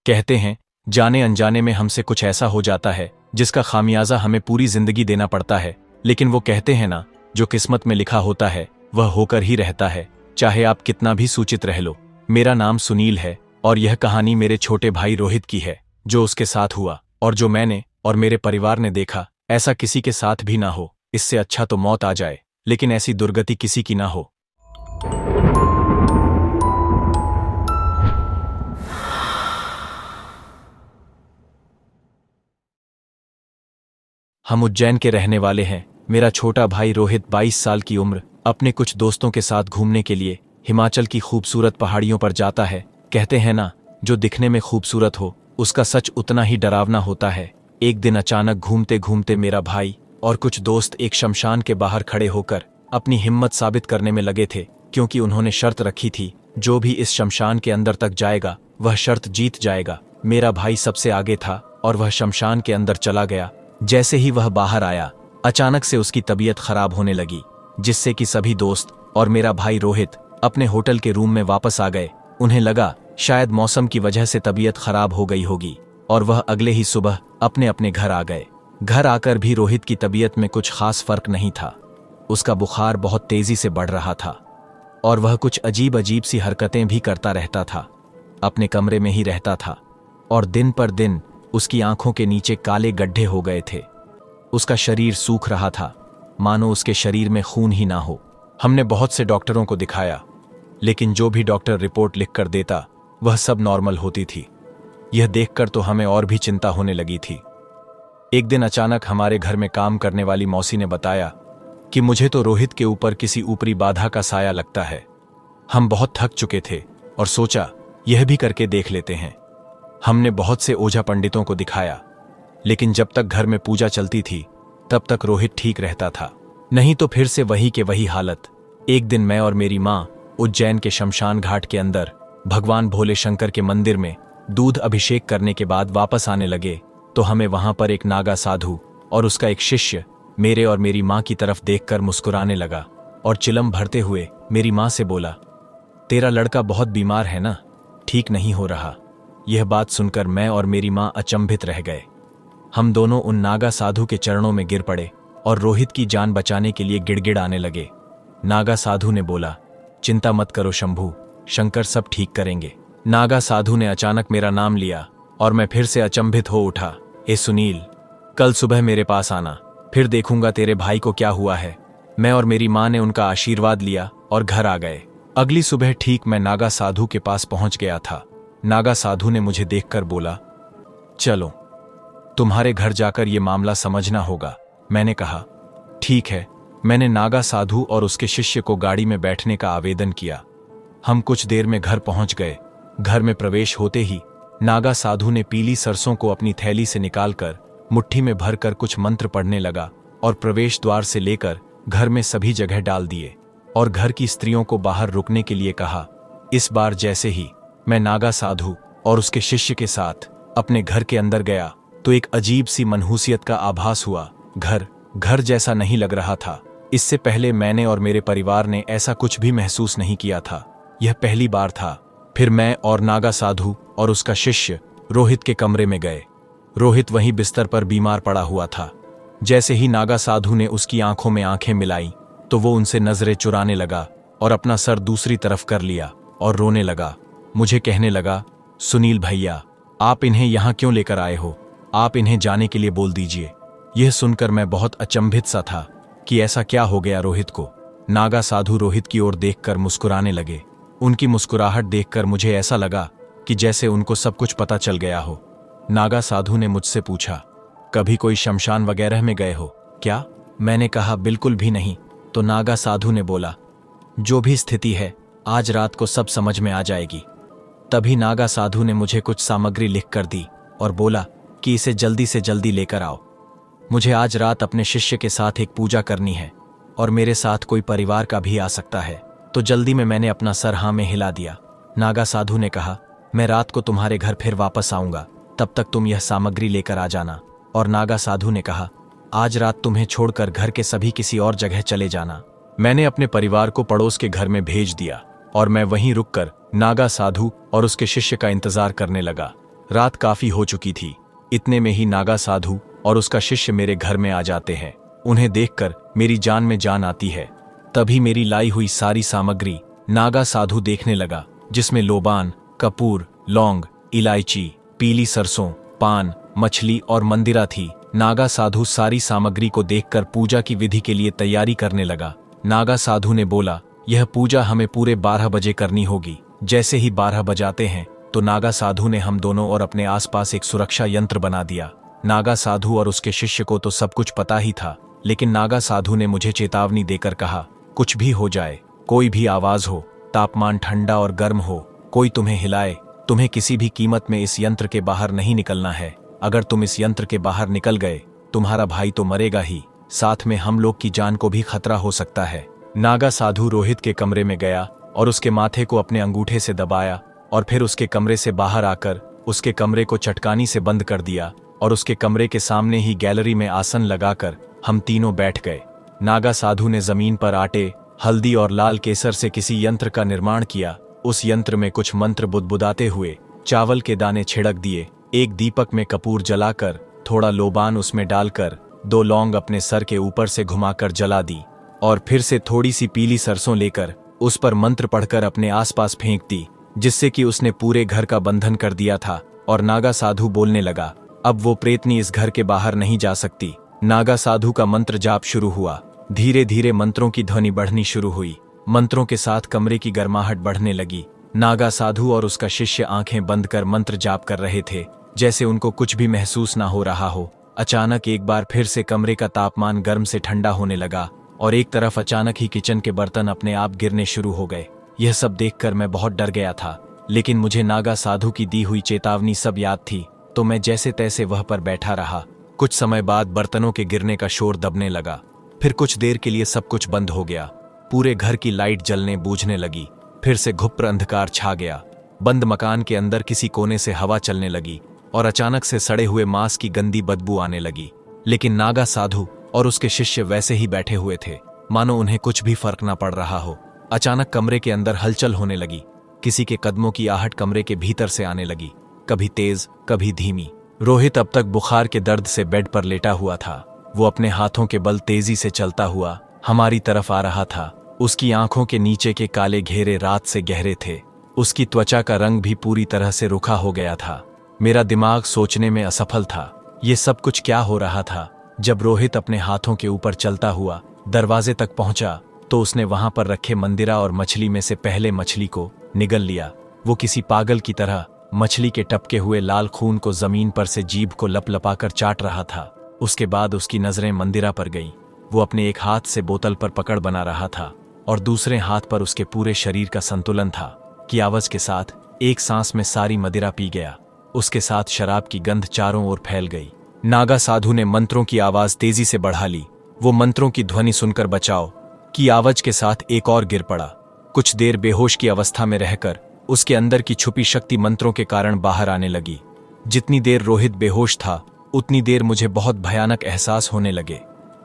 कहते हैं जाने अनजाने में हमसे कुछ ऐसा हो जाता है जिसका खामियाजा हमें पूरी जिंदगी देना पड़ता है, लेकिन वो कहते हैं ना, जो किस्मत में लिखा होता है वह होकर ही रहता है, चाहे आप कितना भी सूचित रह लो। मेरा नाम सुनील है और यह कहानी मेरे छोटे भाई रोहित की है। जो उसके साथ हुआ और जो मैंने और मेरे परिवार ने देखा, ऐसा किसी के साथ भी ना हो। इससे अच्छा तो मौत आ जाए, लेकिन ऐसी दुर्गति किसी की ना हो। हम उज्जैन के रहने वाले हैं। मेरा छोटा भाई रोहित 22 साल की उम्र अपने कुछ दोस्तों के साथ घूमने के लिए हिमाचल की खूबसूरत पहाड़ियों पर जाता है। कहते हैं ना, जो दिखने में खूबसूरत हो उसका सच उतना ही डरावना होता है। एक दिन अचानक घूमते घूमते मेरा भाई और कुछ दोस्त एक शमशान के बाहर खड़े होकर अपनी हिम्मत साबित करने में लगे थे, क्योंकि उन्होंने शर्त रखी थी, जो भी इस शमशान के अंदर तक जाएगा वह शर्त जीत जाएगा। मेरा भाई सबसे आगे था और वह शमशान के अंदर चला गया। जैसे ही वह बाहर आया, अचानक से उसकी तबीयत खराब होने लगी, जिससे कि सभी दोस्त और मेरा भाई रोहित अपने होटल के रूम में वापस आ गए। उन्हें लगा शायद मौसम की वजह से तबीयत खराब हो गई होगी और वह अगले ही सुबह अपने अपने घर आ गए। घर आकर भी रोहित की तबीयत में कुछ खास फर्क नहीं था। उसका बुखार बहुत तेजी से बढ़ रहा था और वह कुछ अजीब अजीब सी हरकतें भी करता रहता था। अपने कमरे में ही रहता था और दिन पर दिन उसकी आंखों के नीचे काले गड्ढे हो गए थे। उसका शरीर सूख रहा था, मानो उसके शरीर में खून ही ना हो। हमने बहुत से डॉक्टरों को दिखाया, लेकिन जो भी डॉक्टर रिपोर्ट लिखकर देता वह सब नॉर्मल होती थी। यह देखकर तो हमें और भी चिंता होने लगी थी। एक दिन अचानक हमारे घर में काम करने वाली मौसी ने बताया कि मुझे तो रोहित के ऊपर किसी ऊपरी बाधा का साया लगता है। हम बहुत थक चुके थे और सोचा यह भी करके देख लेते हैं। हमने बहुत से ओझा पंडितों को दिखाया, लेकिन जब तक घर में पूजा चलती थी तब तक रोहित ठीक रहता था, नहीं तो फिर से वही के वही हालत। एक दिन मैं और मेरी माँ उज्जैन के शमशान घाट के अंदर भगवान भोले शंकर के मंदिर में दूध अभिषेक करने के बाद वापस आने लगे, तो हमें वहां पर एक नागा साधु और उसका एक शिष्य मेरे और मेरी माँ की तरफ देखकर मुस्कुराने लगा और चिलम भरते हुए मेरी माँ से बोला, तेरा लड़का बहुत बीमार है ना, ठीक नहीं हो रहा। यह बात सुनकर मैं और मेरी माँ अचंभित रह गए। हम दोनों उन नागा साधु के चरणों में गिर पड़े और रोहित की जान बचाने के लिए गिड़गिड़ाने लगे। नागा साधु ने बोला, चिंता मत करो शंभू, शंकर सब ठीक करेंगे। नागा साधु ने अचानक मेरा नाम लिया और मैं फिर से अचंभित हो उठा। ए सुनील, कल सुबह मेरे पास आना, फिर देखूंगा तेरे भाई को क्या हुआ है। मैं और मेरी माँ ने उनका आशीर्वाद लिया और घर आ गए। अगली सुबह ठीक मैं नागा साधु के पास पहुंच गया था। नागा साधु ने मुझे देखकर बोला, चलो तुम्हारे घर जाकर ये मामला समझना होगा। मैंने कहा, ठीक है। मैंने नागा साधु और उसके शिष्य को गाड़ी में बैठने का आवेदन किया। हम कुछ देर में घर पहुंच गए। घर में प्रवेश होते ही नागा साधु ने पीली सरसों को अपनी थैली से निकालकर मुट्ठी में भरकर कुछ मंत्र पढ़ने लगा और प्रवेश द्वार से लेकर घर में सभी जगह डाल दिए और घर की स्त्रियों को बाहर रुकने के लिए कहा। इस बार जैसे ही मैं नागा साधु और उसके शिष्य के साथ अपने घर के अंदर गया तो एक अजीब सी मनहूसियत का आभास हुआ। घर जैसा नहीं लग रहा था। इससे पहले मैंने और मेरे परिवार ने ऐसा कुछ भी महसूस नहीं किया था। यह पहली बार था। फिर मैं और नागा साधु और उसका शिष्य रोहित के कमरे में गए। रोहित वहीं बिस्तर पर बीमार पड़ा हुआ था। जैसे ही नागा साधु ने उसकी आंखों में आंखें मिलाई तो वो उनसे नजरें चुराने लगा और अपना सर दूसरी तरफ कर लिया और रोने लगा। मुझे कहने लगा, सुनील भैया, आप इन्हें यहाँ क्यों लेकर आए हो? आप इन्हें जाने के लिए बोल दीजिए। यह सुनकर मैं बहुत अचंभित सा था कि ऐसा क्या हो गया रोहित को। नागा साधु रोहित की ओर देखकर मुस्कुराने लगे। उनकी मुस्कुराहट देखकर मुझे ऐसा लगा कि जैसे उनको सब कुछ पता चल गया हो। नागा साधु ने मुझसे पूछा, कभी कोई शमशान वगैरह में गए हो क्या? मैंने कहा, बिल्कुल भी नहीं। तो नागा साधु ने बोला, जो भी स्थिति है आज रात को सब समझ में आ जाएगी। तभी नागा साधु ने मुझे कुछ सामग्री लिख कर दी और बोला कि इसे जल्दी से जल्दी लेकर आओ। मुझे आज रात अपने शिष्य के साथ एक पूजा करनी है और मेरे साथ कोई परिवार का भी आ सकता है। तो जल्दी में मैंने अपना सर हाँ में हिला दिया। नागा साधु ने कहा, मैं रात को तुम्हारे घर फिर वापस आऊंगा, तब तक तुम यह सामग्री लेकर आ जाना। और नागा साधु ने कहा, आज रात तुम्हें छोड़कर घर के सभी किसी और जगह चले जाना। मैंने अपने परिवार को पड़ोस के घर में भेज दिया और मैं वहीं रुककर नागा साधु और उसके शिष्य का इंतजार करने लगा। रात काफी हो चुकी थी। इतने में ही नागा साधु और उसका शिष्य मेरे घर में आ जाते हैं। उन्हें देखकर मेरी जान में जान आती है। तभी मेरी लाई हुई सारी सामग्री नागा साधु देखने लगा, जिसमें लोबान, कपूर, लौंग, इलायची, पीली सरसों, पान, मछली और मंदिरा थी। नागा साधु सारी सामग्री को देखकर पूजा की विधि के लिए तैयारी करने लगा। नागा साधु ने बोला, यह पूजा हमें पूरे 12 बजे करनी होगी। जैसे ही 12 बजाते हैं तो नागा साधु ने हम दोनों और अपने आसपास एक सुरक्षा यंत्र बना दिया। नागा साधु और उसके शिष्य को तो सब कुछ पता ही था, लेकिन नागा साधु ने मुझे चेतावनी देकर कहा, कुछ भी हो जाए, कोई भी आवाज हो, तापमान ठंडा और गर्म हो, कोई तुम्हें हिलाए, तुम्हें किसी भी कीमत में इस यंत्र के बाहर नहीं निकलना है। अगर तुम इस यंत्र के बाहर निकल गए, तुम्हारा भाई तो मरेगा ही, साथ में हम लोग की जान को भी खतरा हो सकता है। नागा साधु रोहित के कमरे में गया और उसके माथे को अपने अंगूठे से दबाया और फिर उसके कमरे से बाहर आकर उसके कमरे को चटकानी से बंद कर दिया और उसके कमरे के सामने ही गैलरी में आसन लगाकर हम तीनों बैठ गए। नागा साधु ने जमीन पर आटे, हल्दी और लाल केसर से किसी यंत्र का निर्माण किया। उस यंत्र में कुछ मंत्र बुदबुदाते हुए चावल के दाने छिड़क दिए। एक दीपक में कपूर जलाकर थोड़ा लोबान उसमें डालकर 2 लौंग अपने सर के ऊपर से घुमाकर जला दी और फिर से थोड़ी सी पीली सरसों लेकर उस पर मंत्र पढ़कर अपने आसपास फेंक दी, जिससे कि उसने पूरे घर का बंधन कर दिया था। और नागा साधु बोलने लगा, अब वो प्रेतनी इस घर के बाहर नहीं जा सकती। नागा साधु का मंत्र जाप शुरू हुआ। धीरे धीरे मंत्रों की ध्वनि बढ़नी शुरू हुई। मंत्रों के साथ कमरे की गर्माहट बढ़ने लगी। नागा साधु और उसका शिष्य आंखें बंद कर मंत्र जाप कर रहे थे, जैसे उनको कुछ भी महसूस ना हो रहा हो। अचानक एक बार फिर से कमरे का तापमान गर्म से ठंडा होने लगा और एक तरफ अचानक ही किचन के बर्तन अपने आप गिरने शुरू हो गए। यह सब देखकर मैं बहुत डर गया था, लेकिन मुझे नागा साधु की दी हुई चेतावनी सब याद थी, तो मैं जैसे तैसे वह पर बैठा रहा। कुछ समय बाद बर्तनों के गिरने का शोर दबने लगा। फिर कुछ देर के लिए सब कुछ बंद हो गया। पूरे घर की लाइट जलने बूझने लगी। फिर से घुप्र अंधकार छा गया। बंद मकान के अंदर किसी कोने से हवा चलने लगी और अचानक से सड़े हुए मांस की गंदी बदबू आने लगी। लेकिन नागा साधु और उसके शिष्य वैसे ही बैठे हुए थे, मानो उन्हें कुछ भी फर्क ना पड़ रहा हो। अचानक कमरे के अंदर हलचल होने लगी। किसी के कदमों की आहट कमरे के भीतर से आने लगी, कभी तेज कभी धीमी। रोहित अब तक बुखार के दर्द से बेड पर लेटा हुआ था। वो अपने हाथों के बल तेजी से चलता हुआ हमारी तरफ आ रहा था। उसकी आंखों के नीचे के काले घेरे रात से गहरे थे। उसकी त्वचा का रंग भी पूरी तरह से रुखा हो गया था। मेरा दिमाग सोचने में असफल था, ये सब कुछ क्या हो रहा था। जब रोहित अपने हाथों के ऊपर चलता हुआ दरवाजे तक पहुंचा तो उसने वहां पर रखे मंदिरा और मछली में से पहले मछली को निगल लिया। वो किसी पागल की तरह मछली के टपके हुए लाल खून को जमीन पर से जीभ को लपलपाकर चाट रहा था। उसके बाद उसकी नजरें मंदिरा पर गईं। वो अपने एक हाथ से बोतल पर पकड़ बना रहा था और दूसरे हाथ पर उसके पूरे शरीर का संतुलन था कि आवाज के साथ एक सांस में सारी मदिरा पी गया। उसके साथ शराब की गंध चारों ओर फैल गई। नागा साधु ने मंत्रों की आवाज तेजी से बढ़ा ली। वो मंत्रों की ध्वनि सुनकर बचाओ की आवाज के साथ एक और गिर पड़ा। कुछ देर बेहोश की अवस्था में रहकर उसके अंदर की छुपी शक्ति मंत्रों के कारण बाहर आने लगी। जितनी देर रोहित बेहोश था, उतनी देर मुझे बहुत भयानक एहसास होने लगे।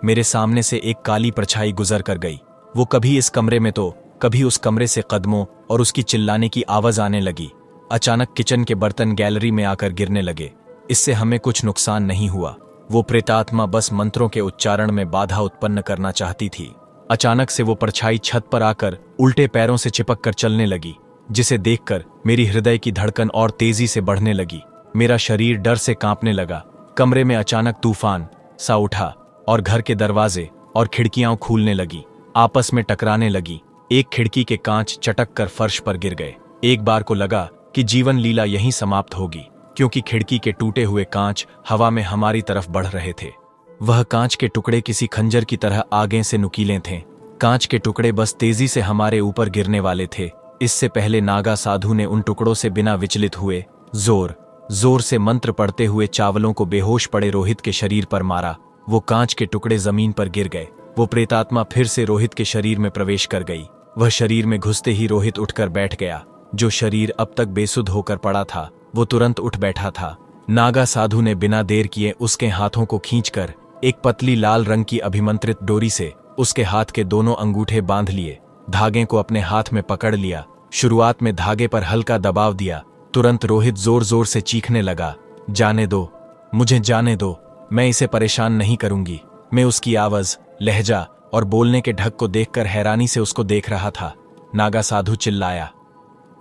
मेरे सामने से एक काली परछाई गुजर कर गई। वो कभी इस कमरे में तो कभी उस कमरे से कदमों और उसकी चिल्लाने की आवाज आने लगी। अचानक किचन के बर्तन गैलरी में आकर गिरने लगे। इससे हमें कुछ नुकसान नहीं हुआ। वो प्रेतात्मा बस मंत्रों के उच्चारण में बाधा उत्पन्न करना चाहती थी। अचानक से वो परछाई छत पर आकर उल्टे पैरों से चिपक कर चलने लगी, जिसे देखकर मेरी हृदय की धड़कन और तेजी से बढ़ने लगी। मेरा शरीर डर से कांपने लगा। कमरे में अचानक तूफान सा उठा और घर के दरवाजे और खिड़कियां खुलने लगी, आपस में टकराने लगी। एक खिड़की के कांच चटक कर फर्श पर गिर गए। एक बार को लगा कि जीवन लीला यहीं समाप्त होगी, क्योंकि खिड़की के टूटे हुए कांच हवा में हमारी तरफ बढ़ रहे थे। वह कांच के टुकड़े किसी खंजर की तरह आगे से नुकीले थे। कांच के टुकड़े बस तेजी से हमारे ऊपर गिरने वाले थे। इससे पहले नागा साधु ने उन टुकड़ों से बिना विचलित हुए जोर जोर से मंत्र पढ़ते हुए चावलों को बेहोश पड़े रोहित के शरीर पर मारा। वो कांच के टुकड़े जमीन पर गिर गए। वो प्रेतात्मा फिर से रोहित के शरीर में प्रवेश कर गई। वह शरीर में घुसते ही रोहित उठकर बैठ गया। जो शरीर अब तक बेसुध होकर पड़ा था, वो तुरंत उठ बैठा था। नागा साधु ने बिना देर किए उसके हाथों को खींचकर एक पतली लाल रंग की अभिमंत्रित डोरी से उसके हाथ के दोनों अंगूठे बांध लिए। धागे को अपने हाथ में पकड़ लिया। शुरुआत में धागे पर हल्का दबाव दिया, तुरंत रोहित जोर जोर से चीखने लगा, जाने दो, मुझे जाने दो, मैं इसे परेशान नहीं करूंगी। मैं उसकी आवाज, लहजा और बोलने के ढंग को देखकर हैरानी से उसको देख रहा था। नागा साधु चिल्लाया,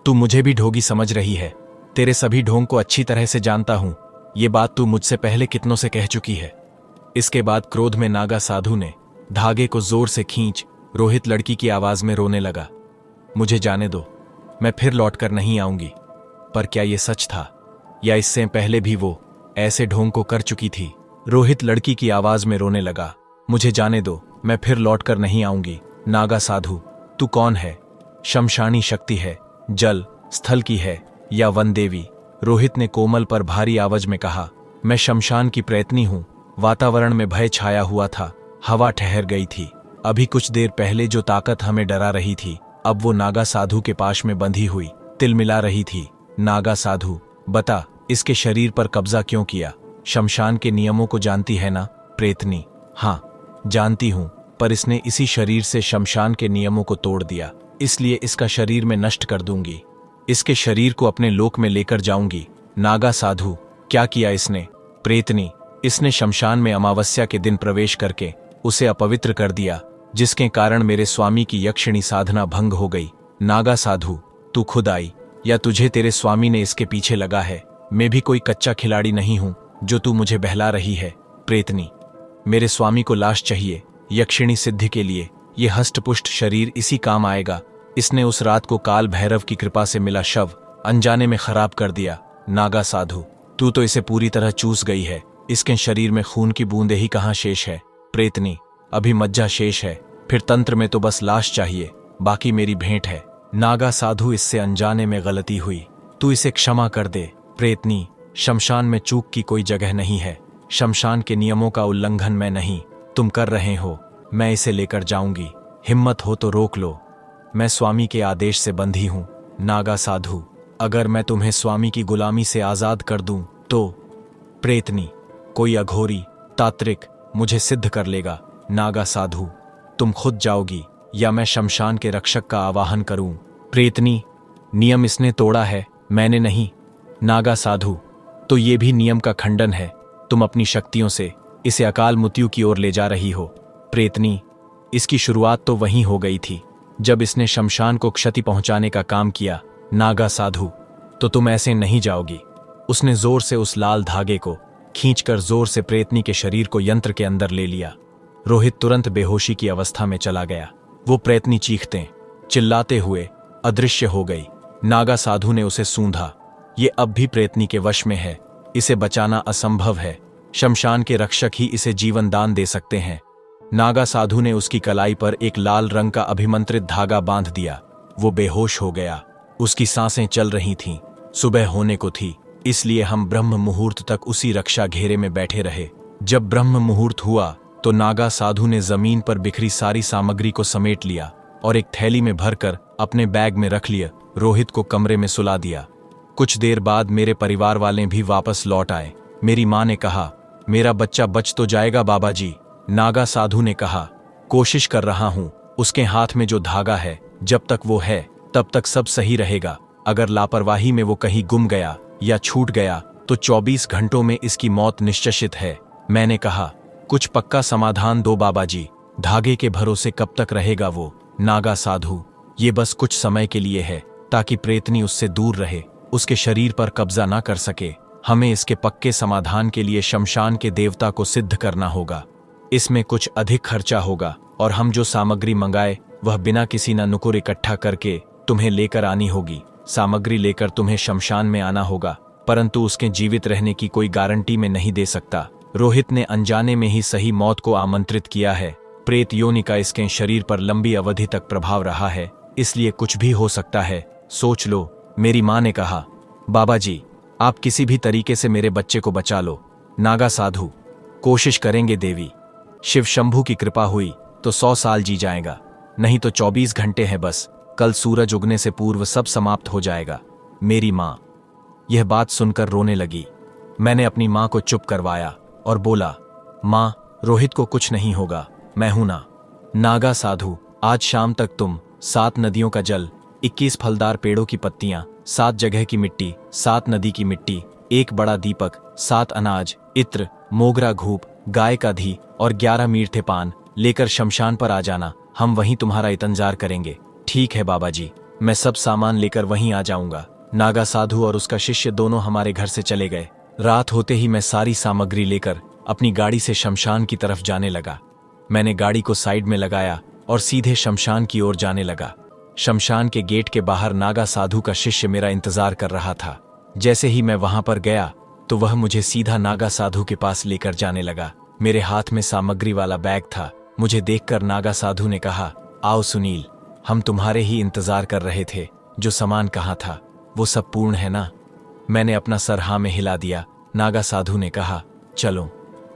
तू मुझे भी ढोंगी समझ रही है? तेरे सभी ढोंग को अच्छी तरह से जानता हूं। ये बात तू मुझसे पहले कितनों से कह चुकी है। इसके बाद क्रोध में नागा साधु ने धागे को जोर से खींच रोहित लड़की की आवाज में रोने लगा, मुझे जाने दो, मैं फिर लौटकर नहीं आऊंगी। पर क्या ये सच था या इससे पहले भी वो ऐसे ढोंग को कर चुकी थी? रोहित लड़की की आवाज में रोने लगा, मुझे जाने दो, मैं फिर लौटकर नहीं आऊंगी। नागा साधु, तू कौन है? शमशानी शक्ति है, जल स्थल की है या वन देवी? रोहित ने कोमल पर भारी आवाज में कहा, मैं शमशान की प्रेतनी हूं। वातावरण में भय छाया हुआ था, हवा ठहर गई थी। अभी कुछ देर पहले जो ताकत हमें डरा रही थी, अब वो नागा साधु के पाश में बंधी हुई तिलमिला रही थी। नागा साधु, बता, इसके शरीर पर कब्जा क्यों किया? शमशान के नियमों को जानती है ना? प्रेतनी, हाँ जानती हूं, पर इसने इसी शरीर से शमशान के नियमों को तोड़ दिया, इसलिए इसका शरीर में नष्ट कर दूंगी। इसके शरीर को अपने लोक में लेकर जाऊंगी। नागा साधु, क्या किया इसने? प्रेतनी, इसने शमशान में अमावस्या के दिन प्रवेश करके उसे अपवित्र कर दिया, जिसके कारण मेरे स्वामी की यक्षिणी साधना भंग हो गई। नागा साधु, तू खुद आई या तुझे तेरे स्वामी ने इसके पीछे लगा है? मैं भी कोई कच्चा खिलाड़ी नहीं हूं जो तू मुझे बहला रही है। प्रेतनी, मेरे स्वामी को लाश चाहिए यक्षिणी सिद्धि के लिए। यह हष्टपुष्ट शरीर इसी काम आएगा। इसने उस रात को काल भैरव की कृपा से मिला शव अनजाने में खराब कर दिया। नागा साधु, तू तो इसे पूरी तरह चूस गई है। इसके शरीर में खून की बूंदें ही कहां शेष है? प्रेतनी, अभी मज्जा शेष है, फिर तंत्र में तो बस लाश चाहिए, बाकी मेरी भेंट है। नागा साधु, इससे अनजाने में गलती हुई, तू इसे क्षमा कर दे। प्रेतनी, शमशान में चूक की कोई जगह नहीं है। शमशान के नियमों का उल्लंघन मैं नहीं, तुम कर रहे हो। मैं इसे लेकर जाऊंगी, हिम्मत हो तो रोक लो। मैं स्वामी के आदेश से बंधी हूं। नागा साधु, अगर मैं तुम्हें स्वामी की गुलामी से आजाद कर दूं तो? प्रेतनी, कोई अघोरी तात्रिक मुझे सिद्ध कर लेगा। नागा साधु, तुम खुद जाओगी या मैं शमशान के रक्षक का आवाहन करूं? प्रेतनी, नियम इसने तोड़ा है, मैंने नहीं। नागा साधु, तो ये भी नियम का खंडन है। तुम अपनी शक्तियों से इसे अकाल मृत्यु की ओर ले जा रही हो। प्रेतनी, इसकी शुरुआत तो वहीं हो गई थी जब इसने शमशान को क्षति पहुंचाने का काम किया। नागा साधु, तो तुम ऐसे नहीं जाओगी। उसने जोर से उस लाल धागे को खींचकर जोर से प्रेतनी के शरीर को यंत्र के अंदर ले लिया। रोहित तुरंत बेहोशी की अवस्था में चला गया। वो प्रेतनी चीखते चिल्लाते हुए अदृश्य हो गई। नागा साधु ने उसे सूंधा। ये अब भी प्रेतनी के वश में है, इसे बचाना असंभव है। शमशान के रक्षक ही इसे जीवन दान दे सकते हैं। नागा साधु ने उसकी कलाई पर एक लाल रंग का अभिमंत्रित धागा बांध दिया। वो बेहोश हो गया। उसकी सांसें चल रही थीं। सुबह होने को थी, इसलिए हम ब्रह्म मुहूर्त तक उसी रक्षा घेरे में बैठे रहे। जब ब्रह्म मुहूर्त हुआ तो नागा साधु ने जमीन पर बिखरी सारी सामग्री को समेट लिया और एक थैली में भरकर अपने बैग में रख लिया। रोहित को कमरे में सुला दिया। कुछ देर बाद मेरे परिवार वाले भी वापस लौट आए। मेरी मां ने कहा, मेरा बच्चा बच तो जाएगा बाबा जी? नागा साधु ने कहा, कोशिश कर रहा हूं। उसके हाथ में जो धागा है, जब तक वो है तब तक सब सही रहेगा। अगर लापरवाही में वो कहीं गुम गया या छूट गया तो 24 घंटों में इसकी मौत निश्चित है। मैंने कहा, कुछ पक्का समाधान दो बाबा जी। धागे के भरोसे कब तक रहेगा वो? नागा साधु, ये बस कुछ समय के लिए है, ताकि प्रेतनी उससे दूर रहे, उसके शरीर पर कब्जा ना कर सके। हमें इसके पक्के समाधान के लिए शमशान के देवता को सिद्ध करना होगा। इसमें कुछ अधिक खर्चा होगा और हम जो सामग्री मंगाए वह बिना किसी न नुकुर इकट्ठा करके तुम्हें लेकर आनी होगी। सामग्री लेकर तुम्हें शमशान में आना होगा, परंतु उसके जीवित रहने की कोई गारंटी मैं नहीं दे सकता। रोहित ने अनजाने में ही सही मौत को आमंत्रित किया है। प्रेत योनि का इसके शरीर पर लंबी अवधि तक प्रभाव रहा है, इसलिए कुछ भी हो सकता है। सोच लो। मेरी मां ने कहा, बाबा जी, आप किसी भी तरीके से मेरे बच्चे को बचा लो। नागा साधु, कोशिश करेंगे देवी। शिव शंभू की कृपा हुई तो 100 साल जी जाएगा, नहीं तो 24 घंटे हैं बस। कल सूरज उगने से पूर्व सब समाप्त हो जाएगा। मेरी मां यह बात सुनकर रोने लगी। मैंने अपनी मां को चुप करवाया और बोला, मां, रोहित को कुछ नहीं होगा, मैं हूं ना। नागा साधु, आज शाम तक तुम 7 नदियों का जल, 21 फलदार पेड़ों की पत्तियां 7 जगह की मिट्टी, 7 नदी की मिट्टी, एक बड़ा दीपक, 7 अनाज, इत्र, मोगरा घूप, गाय का घी और 11 मीठे पान लेकर शमशान पर आ जाना। हम वहीं तुम्हारा इंतजार करेंगे। ठीक है बाबा जी, मैं सब सामान लेकर वहीं आ जाऊंगा। नागा साधु और उसका शिष्य दोनों हमारे घर से चले गए। रात होते ही मैं सारी सामग्री लेकर अपनी गाड़ी से शमशान की तरफ जाने लगा। मैंने गाड़ी को साइड में लगाया और सीधे शमशान की ओर जाने लगा। शमशान के गेट के बाहर नागा साधु का शिष्य मेरा इंतजार कर रहा था। जैसे ही मैं वहां पर गया तो वह मुझे सीधा नागा साधु के पास लेकर जाने लगा। मेरे हाथ में सामग्री वाला बैग था। मुझे देखकर नागा साधु ने कहा, आओ सुनील, हम तुम्हारे ही इंतजार कर रहे थे। जो सामान कहाँ था, वो सब पूर्ण है ना? मैंने अपना सर हाँ में हिला दिया। नागा साधु ने कहा, चलो।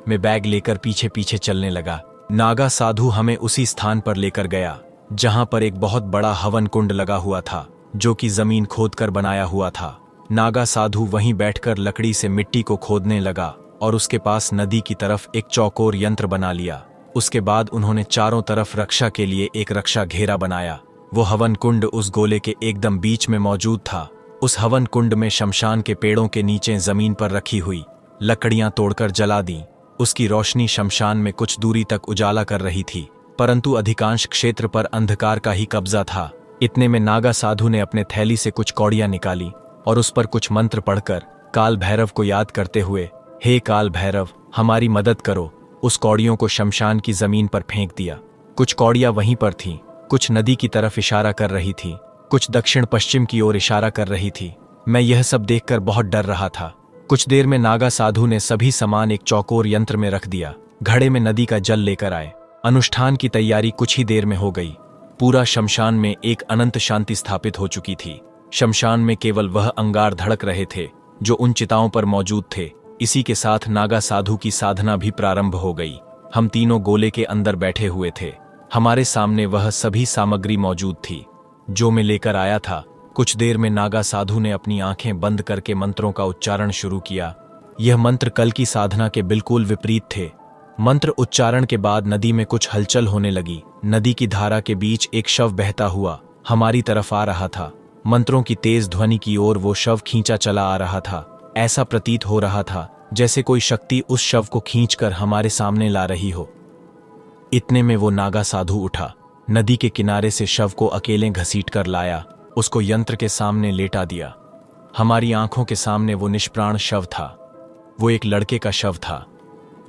मैं बैग लेकर पीछे पीछे चलने लगा। नागा साधु हमें उसी स्थान पर लेकर गया जहां पर एक बहुत बड़ा हवन कुंड लगा हुआ था, जो कि जमीन खोदकर बनाया हुआ था। नागा साधु वहीं बैठकर लकड़ी से मिट्टी को खोदने लगा और उसके पास नदी की तरफ एक चौकोर यंत्र बना लिया। उसके बाद उन्होंने चारों तरफ रक्षा के लिए एक रक्षा घेरा बनाया। वो हवन कुंड उस गोले के एकदम बीच में मौजूद था। उस हवन कुंड में शमशान के पेड़ों के नीचे जमीन पर रखी हुई लकड़ियां तोड़कर जला दी। उसकी रोशनी शमशान में कुछ दूरी तक उजाला कर रही थी, परंतु अधिकांश क्षेत्र पर अंधकार का ही कब्जा था। इतने में नागा साधु ने अपने थैली से कुछ कौड़ियां निकाली और उस पर कुछ मंत्र पढ़कर काल भैरव को याद करते हुए, हे काल भैरव, हमारी मदद करो, उस कौड़ियों को शमशान की जमीन पर फेंक दिया। कुछ कौड़ियां वहीं पर थीं, कुछ नदी की तरफ इशारा कर रही थी, कुछ दक्षिण पश्चिम की ओर इशारा कर रही थी। मैं यह सब देखकर बहुत डर रहा था। कुछ देर में नागा साधु ने सभी सामान एक चौकोर यंत्र में रख दिया। घड़े में नदी का जल लेकर आए। अनुष्ठान की तैयारी कुछ ही देर में हो गई। पूरा शमशान में एक अनंत शांति स्थापित हो चुकी थी। शमशान में केवल वह अंगार धड़क रहे थे जो उन चिताओं पर मौजूद थे। इसी के साथ नागा साधु की साधना भी प्रारंभ हो गई। हम तीनों गोले के अंदर बैठे हुए थे। हमारे सामने वह सभी सामग्री मौजूद थी जो मैं लेकर आया था। कुछ देर में नागा साधु ने अपनी आंखें बंद करके मंत्रों का उच्चारण शुरू किया। यह मंत्र कल की साधना के बिल्कुल विपरीत थे। मंत्र उच्चारण के बाद नदी में कुछ हलचल होने लगी। नदी की धारा के बीच एक शव बहता हुआ हमारी तरफ आ रहा था। मंत्रों की तेज ध्वनि की ओर वो शव खींचा चला आ रहा था। ऐसा प्रतीत हो रहा था जैसे कोई शक्ति उस शव को खींचकर हमारे सामने ला रही हो। इतने में वो नागा साधु उठा, नदी के किनारे से शव को अकेले घसीट कर लाया, उसको यंत्र के सामने लेटा दिया। हमारी आंखों के सामने वो निष्प्राण शव था। वो एक लड़के का शव था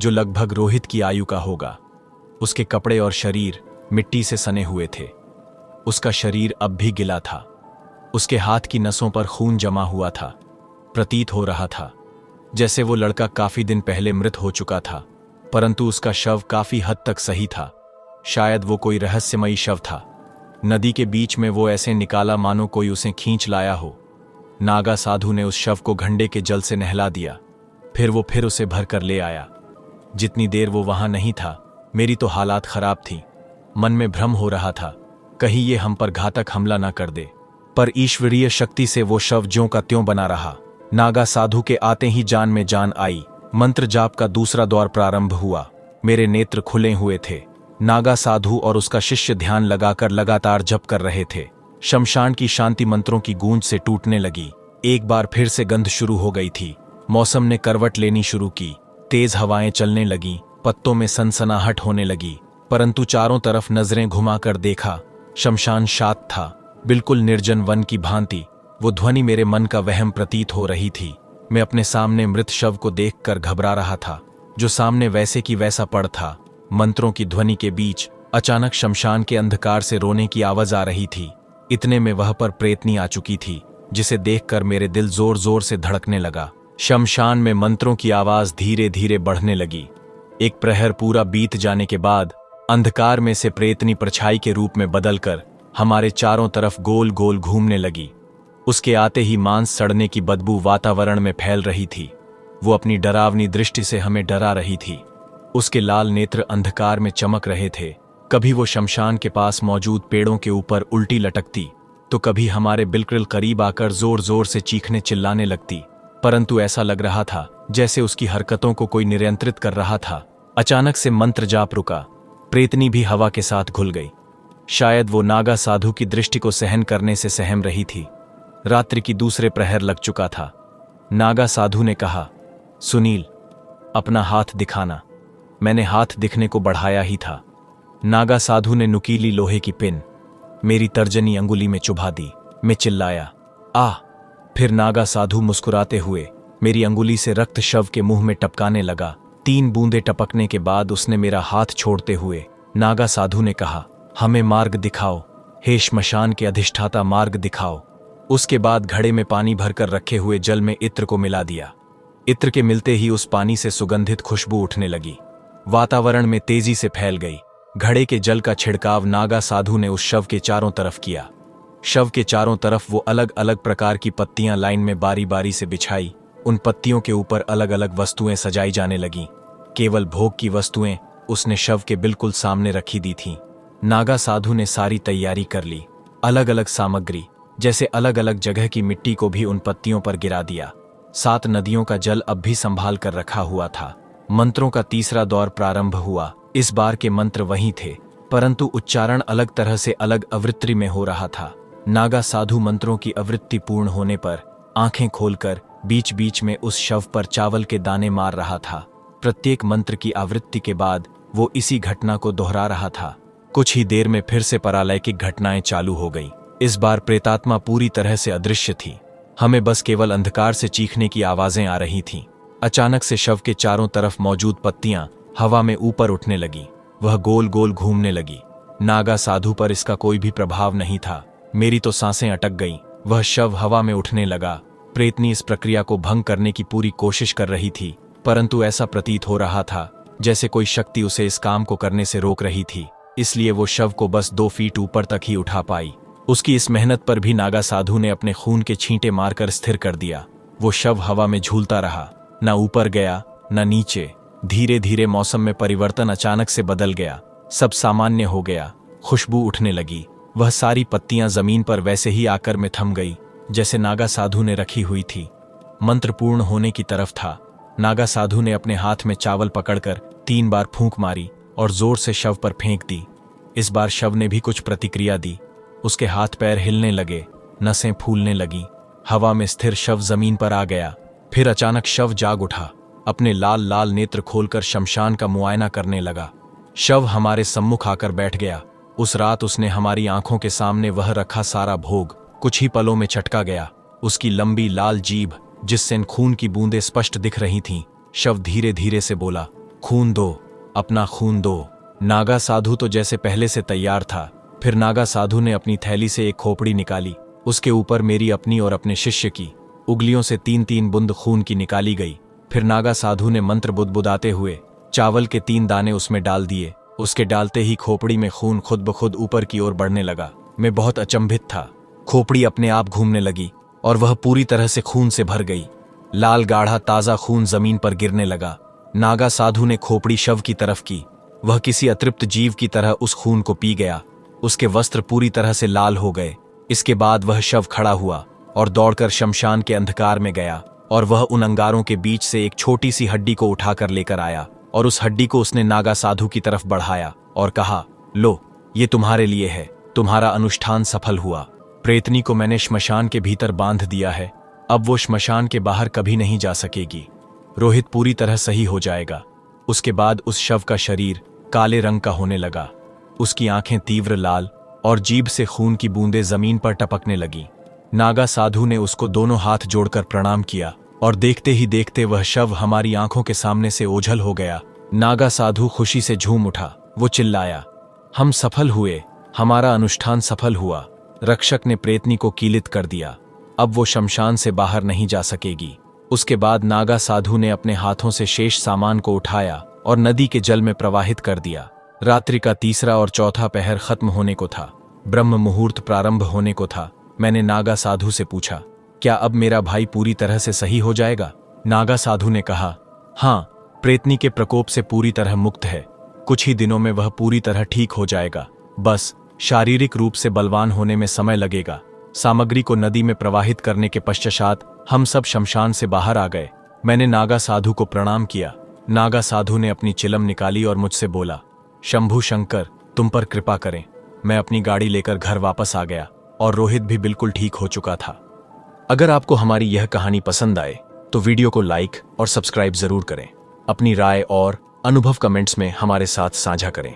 जो लगभग रोहित की आयु का होगा। उसके कपड़े और शरीर मिट्टी से सने हुए थे। उसका शरीर अब भी गिला था। उसके हाथ की नसों पर खून जमा हुआ था। प्रतीत हो रहा था जैसे वो लड़का काफी दिन पहले मृत हो चुका था, परंतु उसका शव काफी हद तक सही था। शायद वो कोई रहस्यमयी शव था। नदी के बीच में वो ऐसे निकाला मानो कोई उसे खींच लाया हो। नागा साधु ने उस शव को घंडे के जल से नहला दिया। फिर उसे भर कर ले आया। जितनी देर वो वहां नहीं था, मेरी तो हालात खराब थी। मन में भ्रम हो रहा था कहीं ये हम पर घातक हमला ना कर दे, पर ईश्वरीय शक्ति से वो शव ज्यों का त्यों बना रहा। नागा साधु के आते ही जान में जान आई। मंत्र जाप का दूसरा दौर प्रारंभ हुआ। मेरे नेत्र खुले हुए थे। नागा साधु और उसका शिष्य ध्यान लगाकर लगातार जप कर रहे थे। शमशान की शांति मंत्रों की गूंज से टूटने लगी। एक बार फिर से गंध शुरू हो गई थी। मौसम ने करवट लेनी शुरू की। तेज हवाएं चलने लगीं, पत्तों में सनसनाहट होने लगी। परंतु चारों तरफ नजरें घुमाकर देखा, शमशान शांत था, बिल्कुल निर्जन वन की भांति। वो ध्वनि मेरे मन का वहम प्रतीत हो रही थी। मैं अपने सामने मृत शव को देखकर घबरा रहा था, जो सामने वैसे की वैसा पड़ था। मंत्रों की ध्वनि के बीच अचानक शमशान के अंधकार से रोने की आवाज आ रही थी। इतने में वह पर प्रेतनी आ चुकी थी, जिसे देखकर मेरे दिल जोर जोर से धड़कने लगा। शमशान में मंत्रों की आवाज धीरे धीरे बढ़ने लगी। एक प्रहर पूरा बीत जाने के बाद अंधकार में से प्रेतनी परछाई के रूप में बदलकर हमारे चारों तरफ गोल गोल घूमने लगी। उसके आते ही मांस सड़ने की बदबू वातावरण में फैल रही थी। वो अपनी डरावनी दृष्टि से हमें डरा रही थी। उसके लाल नेत्र अंधकार में चमक रहे थे। कभी वो शमशान के पास मौजूद पेड़ों के ऊपर उल्टी लटकती, तो कभी हमारे बिल्कुल करीब आकर जोर जोर से चीखने चिल्लाने लगती। परंतु ऐसा लग रहा था जैसे उसकी हरकतों को कोई नियंत्रित कर रहा था। अचानक से मंत्र जाप रुका। प्रेतनी भी हवा के साथ घुल गई। शायद वो नागा साधु की दृष्टि को सहन करने से सहम रही थी। रात्रि की दूसरे प्रहर लग चुका था। नागा साधु ने कहा, सुनील, अपना हाथ दिखाना। मैंने हाथ दिखने को बढ़ाया ही था। नागा साधु ने नुकीली लोहे की पिन मेरी तर्जनी अंगुली में चुभा दी। मैं चिल्लाया, आ! फिर नागा साधु मुस्कुराते हुए मेरी अंगुली से रक्त शव के मुंह में टपकाने लगा। 3 बूंदें टपकने के बाद उसने मेरा हाथ छोड़ते हुए नागा साधु ने कहा, हमें मार्ग दिखाओ, हे श्मशान के अधिष्ठाता, मार्ग दिखाओ। उसके बाद घड़े में पानी भरकर रखे हुए जल में इत्र को मिला दिया। इत्र के मिलते ही उस पानी से सुगंधित खुशबू उठने लगी, वातावरण में तेजी से फैल गई। घड़े के जल का छिड़काव नागा साधु ने उस शव के चारों तरफ किया। शव के चारों तरफ वो अलग अलग प्रकार की पत्तियां लाइन में बारी बारी से बिछाई। उन पत्तियों के ऊपर अलग अलग वस्तुएं सजाई जाने लगीं। केवल भोग की वस्तुएं उसने शव के बिल्कुल सामने रखी दी थीं। नागा साधु ने सारी तैयारी कर ली। अलग अलग सामग्री, जैसे अलग अलग जगह की मिट्टी को भी उन पत्तियों पर गिरा दिया। 7 नदियों का जल अब भी संभाल कर रखा हुआ था। मंत्रों का तीसरा दौर प्रारंभ हुआ। इस बार के मंत्र वही थे, परंतु उच्चारण अलग तरह से अलग आवृत्ति में हो रहा था। नागा साधु मंत्रों की आवृत्ति पूर्ण होने पर आंखें खोलकर बीच बीच में उस शव पर चावल के दाने मार रहा था। प्रत्येक मंत्र की आवृत्ति के बाद वो इसी घटना को दोहरा रहा था। कुछ ही देर में फिर से परालैकिक घटनाएं चालू हो गईं। इस बार प्रेतात्मा पूरी तरह से अदृश्य थी। हमें बस केवल अंधकार से चीखने की आवाजें आ रही थीं। अचानक से शव के चारों तरफ मौजूद पत्तियां हवा में ऊपर उठने लगी। वह गोल गोल घूमने लगी। नागा साधु पर इसका कोई भी प्रभाव नहीं था। मेरी तो सांसें अटक गईं। वह शव हवा में उठने लगा। प्रेतनी इस प्रक्रिया को भंग करने की पूरी कोशिश कर रही थी, परंतु ऐसा प्रतीत हो रहा था जैसे कोई शक्ति उसे इस काम को करने से रोक रही थी। इसलिए वो शव को बस 2 फीट ऊपर तक ही उठा पाई। उसकी इस मेहनत पर भी नागा साधु ने अपने खून के छींटे मारकर स्थिर कर दिया। वो शव हवा में झूलता रहा, न ऊपर गया न नीचे। धीरे धीरे मौसम में परिवर्तन अचानक से बदल गया। सब सामान्य हो गया। खुशबू उठने लगी। वह सारी पत्तियां जमीन पर वैसे ही आकर में थम गई जैसे नागा साधु ने रखी हुई थी। मंत्र पूर्ण होने की तरफ था। नागा साधु ने अपने हाथ में चावल पकड़कर 3 बार फूंक मारी और जोर से शव पर फेंक दी। इस बार शव ने भी कुछ प्रतिक्रिया दी। उसके हाथ पैर हिलने लगे, नसें फूलने लगीं। हवा में स्थिर शव जमीन पर आ गया। फिर अचानक शव जाग उठा। अपने लाल लाल नेत्र खोलकर शमशान का मुआयना करने लगा। शव हमारे सम्मुख आकर बैठ गया। उस रात उसने हमारी आंखों के सामने वह रखा सारा भोग कुछ ही पलों में छटका गया। उसकी लंबी लाल जीभ, जिससे खून की बूंदें स्पष्ट दिख रही थीं। शव धीरे धीरे से बोला, खून दो, अपना खून दो। नागा साधु तो जैसे पहले से तैयार था। फिर नागा साधु ने अपनी थैली से एक खोपड़ी निकाली। उसके ऊपर मेरी अपनी और अपने शिष्य की उंगलियों से 3-3 बूंद खून की निकाली गई। फिर नागा साधु ने मंत्र बुदबुदाते हुए चावल के 3 दाने उसमें डाल दिए। उसके डालते ही खोपड़ी में खून खुद ब खुद ऊपर की ओर बढ़ने लगा। मैं बहुत अचंभित था। खोपड़ी अपने आप घूमने लगी और वह पूरी तरह से खून से भर गई। लाल गाढ़ा ताजा खून जमीन पर गिरने लगा। नागा साधु ने खोपड़ी शव की तरफ की। वह किसी अतृप्त जीव की तरह उस खून को पी गया। उसके वस्त्र पूरी तरह से लाल हो गए। इसके बाद वह शव खड़ा हुआ और दौड़कर शमशान के अंधकार में गया और वह उन अंगारों के बीच से एक छोटी सी हड्डी को उठाकर लेकर आया और उस हड्डी को उसने नागा साधु की तरफ बढ़ाया और कहा, लो, ये तुम्हारे लिए है। तुम्हारा अनुष्ठान सफल हुआ। प्रेतनी को मैंने श्मशान के भीतर बांध दिया है। अब वो श्मशान के बाहर कभी नहीं जा सकेगी। रोहित पूरी तरह सही हो जाएगा। उसके बाद उस शव का शरीर काले रंग का होने लगा। उसकी आंखें तीव्र लाल और जीभ से खून की बूंदें जमीन पर टपकने लगीं। नागा साधु ने उसको दोनों हाथ जोड़कर प्रणाम किया और देखते ही देखते वह शव हमारी आंखों के सामने से ओझल हो गया। नागा साधु खुशी से झूम उठा। वो चिल्लाया, हम सफल हुए, हमारा अनुष्ठान सफल हुआ। रक्षक ने प्रेतनी को कीलित कर दिया। अब वो शमशान से बाहर नहीं जा सकेगी। उसके बाद नागा साधु ने अपने हाथों से शेष सामान को उठाया और नदी के जल में प्रवाहित कर दिया। रात्रि का 3रा और 4था पहर खत्म होने को था। ब्रह्म मुहूर्त प्रारंभ होने को था। मैंने नागा साधु से पूछा, क्या अब मेरा भाई पूरी तरह से सही हो जाएगा? नागा साधु ने कहा, हाँ, प्रेतनी के प्रकोप से पूरी तरह मुक्त है। कुछ ही दिनों में वह पूरी तरह ठीक हो जाएगा। बस शारीरिक रूप से बलवान होने में समय लगेगा। सामग्री को नदी में प्रवाहित करने के पश्चात हम सब शमशान से बाहर आ गए। मैंने नागा साधु को प्रणाम किया। नागा साधु ने अपनी चिलम निकाली और मुझसे बोला, शंभु शंकर, तुम पर कृपा करें। मैं अपनी गाड़ी लेकर घर वापस आ गया और रोहित भी बिल्कुल ठीक हो चुका था। अगर आपको हमारी यह कहानी पसंद आए तो वीडियो को लाइक और सब्सक्राइब जरूर करें। अपनी राय और अनुभव कमेंट्स में हमारे साथ साझा करें।